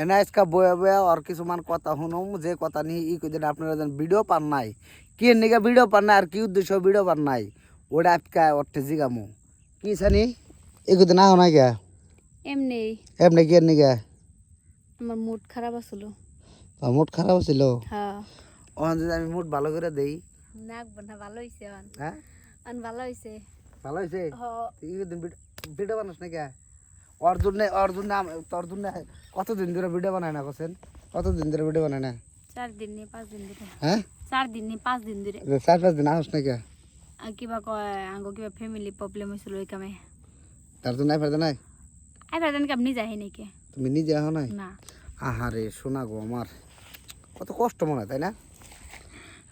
এনে আজকে বয়ে বয়ে আর কিছুমান কথা শুনুম যে কথা নিয়ে কদিন আপনারা যেন ভিডিও পান নাই কি নিকে ভিডিও পান নাই আর কি উদ্দেশ্য ভিডিও পান নাই ওটা আজকে অর্থে জিগামু কি জানি কদিন আহ নাই গে এমনি এমনি কি নিকে আমার মুড খারাপ আসলো মুড খারাপ ছিল হ্যাঁ ওখান যদি আমি মুড ভালো করে দেই নাকবো না ভালো হইছে অন হ্যাঁ অন ভালো হইছে ভালো হয়েছে হ কদিন ভিডিও বানাস নাকি অর্জুন কতদিন ধরে ভিডিও বানায় না কোসেন কতদিন ধরে ভিডিও বানায় না 4 দিন নি 5 দিন ধরে হ্যাঁ 4 দিন নি 5 দিন ধরে 4-5 দিন আসস নাকি কিবা কয় আঙ্গো কিবা ফ্যামিলি প্রবলেম হইছিল ওই কামে তার জন্য আইফার নাই আই ভাই কাম নি যাই নাকি তুমি নিজে আহ নাই না আহারে শোনা গো আমার কত কষ্ট মনে হয় তাই না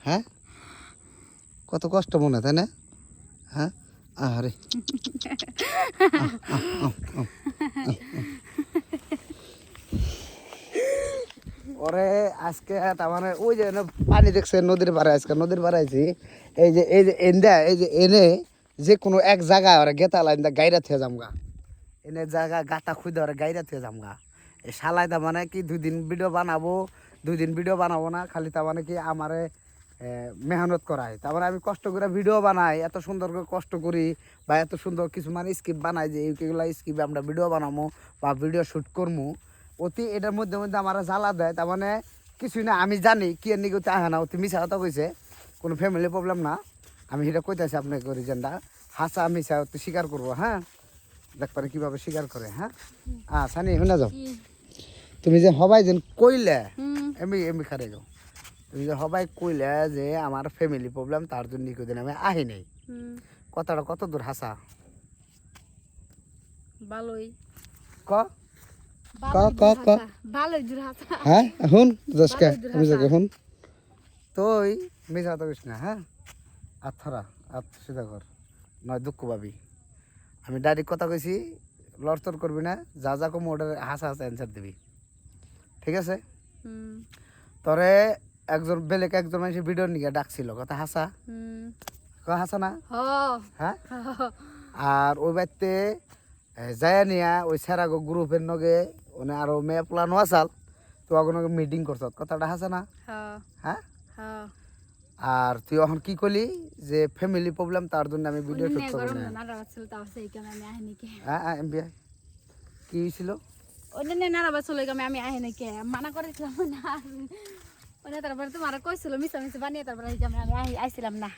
হ্যাঁ কত কষ্ট মনে হয় তাই না হ্যাঁ আহারে ওরে আজকে তার মানে ওই যে পানি দেখছে নদীর পাড়ে আজকে নদীর পাড়ে আইছি এই যে এন্দা এই যে এনে যে কোনো এক জায়গায় ওরা গেতা লাইন গাইরা থেকে যামগা এনে জায়গা গাতা খুঁজে ওরা গাইরা থেকে যামগা এই শালাই তার মানে কি 2 দিন ভিডিও বানাবো 2 দিন ভিডিও বানাবো না খালি তার মানে কি আমারে মেহনত করায় তার মানে আমি কষ্ট করে ভিডিও বানাই এত সুন্দর করে কষ্ট করি বা এত সুন্দর কিছু মানে স্ক্রিপ্ট বানাই যে এইগুলো স্ক্রিপ্ট আমরা ভিডিও বানাবো বা ভিডিও শ্যুট করবো অতি এটার মধ্যে মধ্যে আমার জ্বালা দেয় তার মানে কিছুই না আমি জানি কি এর নিকে আহে না অতি মিশা কথা কইছে কোনো ফ্যামিলি প্রবলেম না আমি সেটা কইতেছি আপনাকে রিজনটা হাসা মিশা অতি স্বীকার করবো হ্যাঁ দেখবেন কীভাবে স্বীকার করে হ্যাঁ সানি শুনে যাও তুমি যে সবাই যেন কইলে এমনি এমনি খারে যাও তুমি যে সবাই কইলে যে আমার ফ্যামিলি প্রবলেম তার জন্য কোদিন আমি আহি নাই কথাটা কত দূর হাসা ভালোই ক ক ক ক ভালোই দূর হাসা হ্যাঁ এখন দশকে আমি যাকে এখন তুই মিশা তো না হ্যাঁ আত্মরা সিধা কর নয় দুঃখ পাবি আমি ডাইরেক্ট কথা কইছি লড়তর করবি না যা যা কম ওটার হাসা হাসা অ্যান্সার দিবি ঠিক আছে তোরে একজন বেলেগ একজন মানুষ ভিডিও নিয়ে ডাকছিল কথা হাসা হাসা না হ্যাঁ আর ওই বাড়িতে যায় নিয়া ওই সেরাগো গ্রুপের নগে ওনে আরো মেয়ে প্লানো আসাল তো ওখানে মিটিং করছ কথাটা হাসা না হ্যাঁ আর তুই এখন কি করলি যে ফ্যামিলি প্রবলেম তার জন্য আমি ভিডিও শুট করব না হ্যাঁ এমবিআই কি হয়েছিল ওনে নারাবা চলে গেছে আমি আহে নাকি মানা করেছিলাম না ওনে তারপর তোমার কইছিল মিছা মিছা বানিয়ে তারপর আমি আইছিলাম না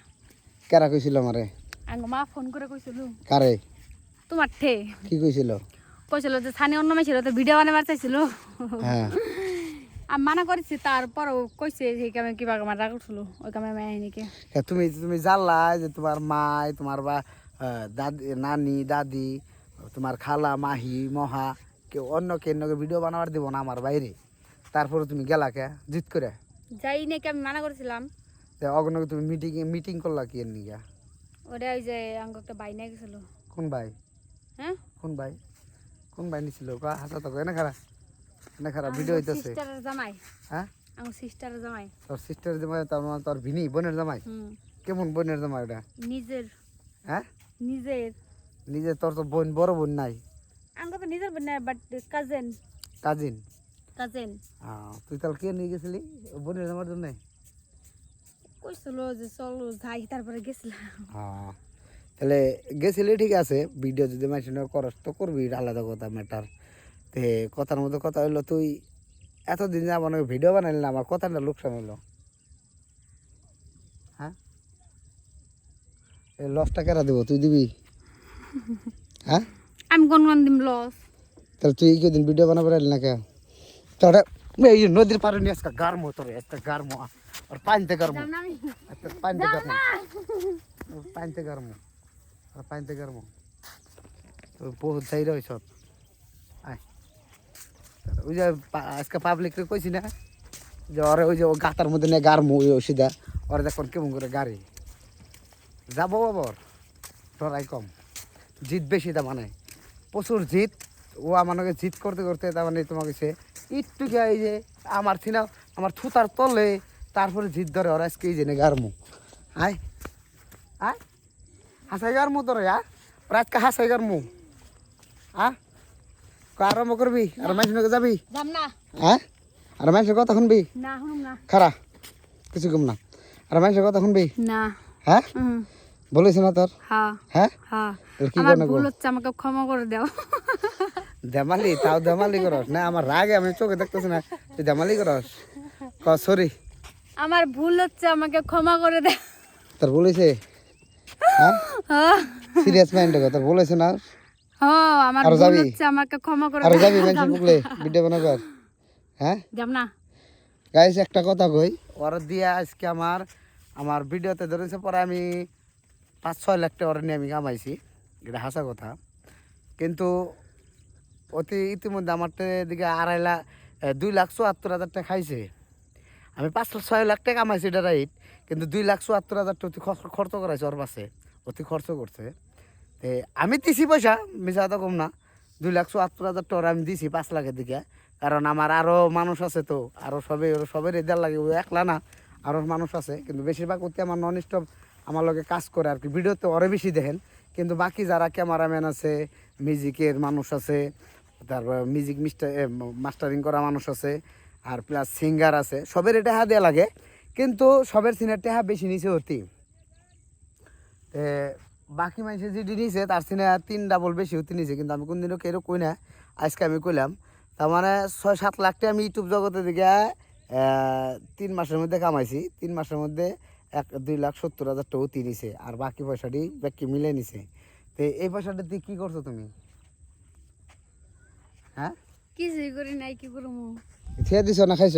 কারা কইছিল আমারে আঙ্গ মা ফোন করে কইছিল কারে তোমার ঠে কি কইছিল কইছিল যে স্থানীয় অন্য মেয়েছিল তো ভিডিও বানাবার চাইছিল হ্যাঁ আমি মানা করেছি তারপরও কইছে যে কামে কিবা আমার রাগ উঠলো ওই কামে আমি আহি নাকি তুমি তুমি জানলা যে তোমার মাই তোমার বা দাদি নানি দাদি তোমার খালা মাহি মহা কেউ অন্য কেউ ভিডিও বানাবার দিব না আমার বাইরে তারপরে তুমি গেলা কে জিত করে যাই নাকি আমি মানা করেছিলাম অগনকে তুমি মিটিং করলা কি এর নিগা ওটা ওই যে আঙ্গ একটা বাই নিয়ে গেছিল কোন ভাই হ্যাঁ কোন ভাই নিছিল হাসা তো এনে খারাপ ভিডিও হইতাছে সিস্টারের জামাই হ্যাঁ আঙ্গ সিস্টারের জামাই তোর সিস্টার জামাই তোর ভিনি বোনের জামাই কেমন বোনের জামাই ওটা নিজের হ্যাঁ নিজের তোর তো বোন বড় বোন নাই আঙ্গ তো নিজের বোন না বাট কাজিন তুই তাহলে কে নিয়ে গেছিলি বোনের জামার জন্য কইছিল যে চলো যাই তারপরে গেছিলাম তাহলে গেছিলি ঠিক আছে ভিডিও যদি মেশিন করস তো করবি আলাদা কথা ম্যাটার তে কথার মধ্যে কথা হইলো তুই এতদিন যা মনে ভিডিও বানাইলি না আমার কথাটা লোকসান হইলো হ্যাঁ এই লসটা কেরা দেবো তুই দিবি হ্যাঁ আমি কোন দিম লস তাহলে তুই কদিন ভিডিও বানাবার না কে তোরা এই নদীর পাড়ে নিয়ে আজকে গারমো তোর একটা গারমো আর পানিতে গারমো পানিতে গারমো তো বহুত চাইরা হয়েছ ওই যে আজকে পাবলিককে কইছি না যে ওরে ওই যে গাতার মধ্যে নিয়ে গারমো ওই সিধা ওরা দেখুন কেমন করে গাড়ি যাবো বাবর ডরাই কম জিত বেশি তার মানে প্রচুর জিত ও আমাকে জিত করতে করতে তার মানে তোমাকে সে একটু এই যে আমার থিনা আমার থুতার তলে তারপরে জিত ধরে ওরা আজকে এই জেনে গারমু আয় হাসাই গারমু তোর ওরা আজকে হাসাই গারমু আরম্ভ করবি আর মানুষের যাবি যাম না হ্যাঁ আর মানুষের কথা শুনবি না শুনুম না খারা কিছু কম না আর মানুষের কথা শুনবি না হ্যাঁ বলিস না তোর হ্যাঁ হ্যাঁ হ্যাঁ তোর কি আমার করনা ভুল হচ্ছে আমাকে ক্ষমা করে দাও দেমালি তাও দেমালি করস না আমার রাগে আমি চোখে দেখতেছি না তুই দেমালি করস ক সরি আমার ভুল হচ্ছে আমাকে ক্ষমা করে দাও তোর বলেছে হ্যাঁ সিরিয়াস মাইন্ড তোর বলেছে না আমার আরো ভুল যাবি? হচ্ছে আমাকে ক্ষমা করে আর দাও যাবি মানুষের পুকলে ভিডিও বানাবার হ্যাঁ যাম না গাইস একটা কথা কই ওর দিয়ে আজকে আমার ভিডিওতে ধরেছে পরে আমি 5-6 লাখ টাকা ওর নিয়ে আমি কামাইছি এটা হাসা কথা কিন্তু ইতিমধ্যে আমার দিকে 2,74,000 টাকা খাইছে আমি 5-6 লাখ টাকা কামাইছি এটা রাইট কিন্তু 2,74,000 টাকা অতি খরচ করাইছে ওর পাশে অতি খরচ করছে তে আমি দিছি পয়সা মিশা তো কম না 2,74,000 টাকা আমি দিছি 5 লাখের দিকে কারণ আমার আরও মানুষ আছে তো আরও সবের দেড় লাগে ও একলা না আরও মানুষ আছে কিন্তু বেশিরভাগ অতি আমার নন স্টপ আমার লগে কাজ করে আর কি ভিডিওতে ওরে বেশি দেখেন কিন্তু বাকি যারা ক্যামেরাম্যান আছে মিউজিকের মানুষ আছে তারপর মিউজিক মাস্টারিং করা মানুষ আছে আর প্লাস সিঙ্গার আছে সবের এটা দেওয়া লাগে কিন্তু সবের সিনের টেহা বেশি নিচে অতি বাকি মানুষের যেটি নিছে তার সিনে 3 ডাবল বেশি হতে নিছে কিন্তু আমি কোনদিনও কেউ কই না আজকে আমি কইলাম তার মানে 6-7 লাখ টাকা আমি ইউটিউব জগতে দিকে 3 মাসের মধ্যে কামাইছি 3 মাসের মধ্যে 2,70,000 টাকা অতি নিছে আর বাকি পয়সাটি বাকি মিলে নিছে তো এই পয়সাটা দিয়ে কী করছো তুমি হ্যাঁ কিছুই করি নাই কি করবো খেয়ে দিছ না খাইছ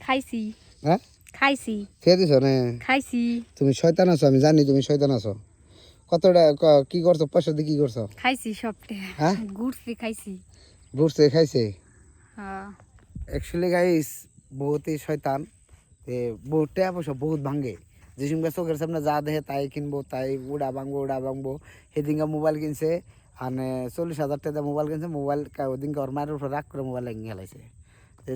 খাইছি হ্যাঁ খাইছি খেয়ে দিছ না খাইছি তুমি শয়তান আছো আমি জানি তুমি শয়তান আছো কতটা কি করছো পয়সা দিয়ে কি করছো খাইছি সবটা হ্যাঁ ঘুরছি খাইছি বুঝতে খাইছে হ্যাঁ অ্যাকচুয়ালি গাইস বহুতই শয়তান বহুত টাকা পয়সা বহুত ভাঙে যে সঙ্গে চোখের সামনে যা দেখে তাই কিনবো তাই উড়া ভাঙবো সেদিনকে মোবাইল কিনছে মানে 40,000 টাকা মোবাইল কিনছে মোবাইল ওদিনকে ওর মায়ের উপরে রাগ করে মোবাইল লেগে গেলাইছে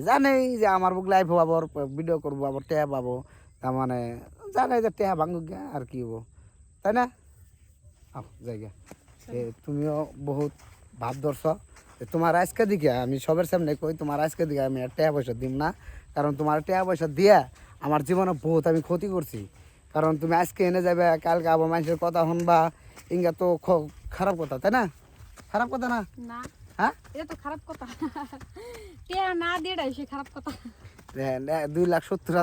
জানেই যে আমার বুক লাইভ হবো আবার ভিডিও করবো আবার টেহা পাবো তার মানে জানে যে টেহা ভাঙুক আর কি হবো তাই না জায়গা তুমিও বহুত ভাব ধরছ তোমার আজকে দিকে আমি সবের সামনে কই তোমার আজকে দিকে আমি আর টাকা পয়সা দিম না কারণ তোমার টাকা পয়সা দিয়া আমার জীবনে বহুত আমি ক্ষতি করছি কারণ তুমি আজকে এনে যাবে কালকে আবার মানুষের কথা শুনবা ইঙ্গা তো খারাপ কথা তাই না খারাপ কথা না না হ্যাঁ এটা তো খারাপ কথা টিয়া না দিয়ে সে খারাপ কথা 2,70,000